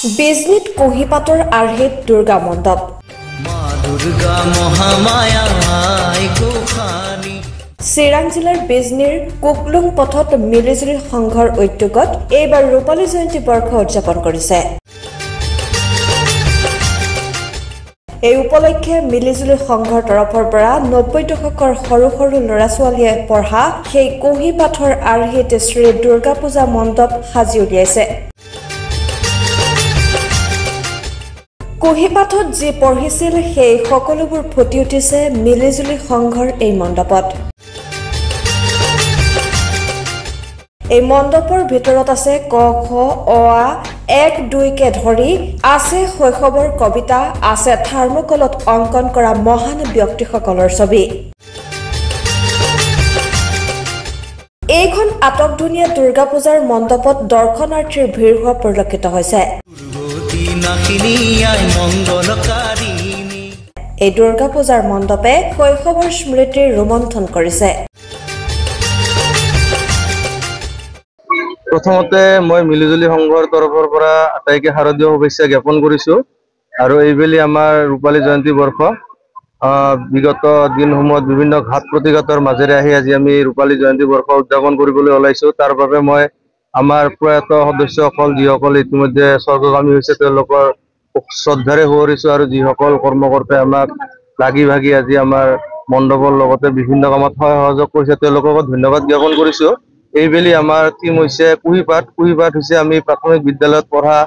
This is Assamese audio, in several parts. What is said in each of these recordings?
বিজনীত কুঁহিপাতৰ আৰ্হিত দুৰ্গা মণ্ডপ চিৰাং জিলাৰ বিজনীৰ কুকলুং পথত মিলিজুলি সংঘৰ উদ্যোগত এইবাৰ ৰূপালী জয়ন্তী বৰ্ষ উদযাপন কৰিছে। এই উপলক্ষে মিলিজুলি সংঘৰ তৰফৰ পৰা ৯০ দশকৰ সৰু সৰু ল'ৰা ছোৱালীয়ে পঢ়া সেই কুঁহিপাতৰ আৰ্হিত শ্ৰী দুৰ্গা পূজা মণ্ডপ সাজি উলিয়াইছে। কুঁহিপাতত যি পঢ়িছিল সেই সকলোবোৰ ফুটি উঠিছে মিলিজুলি সংঘৰ এই মণ্ডপত। এই মণ্ডপৰ ভিতৰত আছে ক খ অ আ ১ ২ কে ধৰি আছে শৈশৱৰ কবিতা, আছে থাৰ্মকলত অংকন কৰা মহান ব্যক্তিসকলৰ ছবি। এইখন আটকধুনীয়া দুৰ্গা পূজাৰ মণ্ডপত দৰ্শনাৰ্থীৰ ভিৰ হোৱা পৰিলক্ষিত হৈছে। এই দুৰ্গা পূজাৰ মণ্ডপে শৈশৱৰ স্মৃতিৰ ৰোমন্থন কৰিছে। প্ৰথমতে মই মিলিজুলি সংঘৰ তৰফৰ পৰা আটাইকে শাৰদীয় শুভেচ্ছা জ্ঞাপন কৰিছোঁ আৰু এইবেলি আমাৰ ৰূপালী জয়ন্তী বৰ্ষ বিগত দিনসমূহত বিভিন্ন ঘাত প্ৰতিঘাতৰ মাজেৰে আহি আজি আমি ৰূপালী জয়ন্তী বৰ্ষ উদযাপন কৰিবলৈ ওলাইছোঁ। তাৰ বাবে মই আমাৰ প্ৰয়াত সদস্যসকল যিসকল ইতিমধ্যে স্বৰ্গগামী হৈছে তেওঁলোকৰ শ্ৰদ্ধাৰে সোঁৱৰিছোঁ আৰু যিসকল কৰ্মকৰ্তাই আমাক লাগি ভাগি আজি আমাৰ মণ্ডপৰ লগতে বিভিন্ন কামত সহযোগ কৰিছে তেওঁলোককো ধন্যবাদ জ্ঞাপন কৰিছোঁ। এইবেলি আমাৰ থিম হৈছে কুঁহিপাত। কুঁহিপাত হৈছে আমি প্ৰাথমিক বিদ্যালয়ত পঢ়া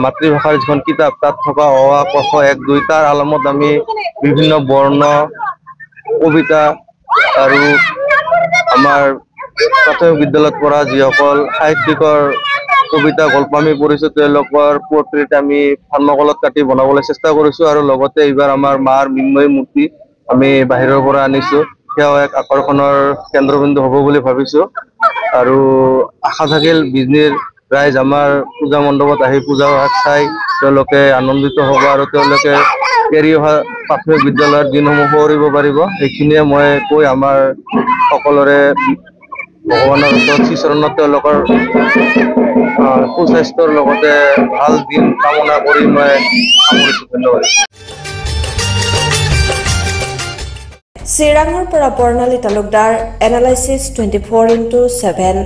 মাতৃভাষাৰ যিখন কিতাপ তাত থকা অ আ ক খ ১ ২ তাৰ আলমত আমি বিভিন্ন বৰ্ণ কবিতা আৰু আমাৰ প্ৰাথমিক বিদ্যালয়ত পঢ়া যিসকল সাহিত্যিকৰ কবিতা গল্প আমি পঢ়িছোঁ তেওঁলোকৰ পৰ্ট্ৰেট আমি থাৰ্মকলত কাটি বনাবলৈ চেষ্টা কৰিছোঁ আৰু লগতে এইবাৰ আমাৰ মাৰ মৃন্ময়ী মূৰ্তি আমি বাহিৰৰ পৰা আনিছোঁ। সেয়াও এক আকৰ্ষণৰ কেন্দ্ৰবিন্দু হ'ব বুলি ভাবিছোঁ আৰু আশা থাকিল বিজনীৰ ৰাইজ আমাৰ পূজা মণ্ডপত আহি পূজা ভাগ চাই তেওঁলোকে আনন্দিত হ'ব আৰু তেওঁলোকে এৰি অহা প্ৰাথমিক বিদ্যালয়ৰ দিনসমূহ সোঁৱৰিব পাৰিব। এইখিনিয়ে মই কৈ আমাৰ সকলোৰে ভগৱানৰ ওচৰত শ্ৰীচৰণত তেওঁলোকৰ সুস্বাস্থ্যৰ লগতে ভাল দিন কামনা কৰি মই সামৰিছোঁ। ধন্যবাদ। চিৰাঙৰ পৰা বৰ্ণালী তালুকদাৰ, এনালাইচিছ 24x7।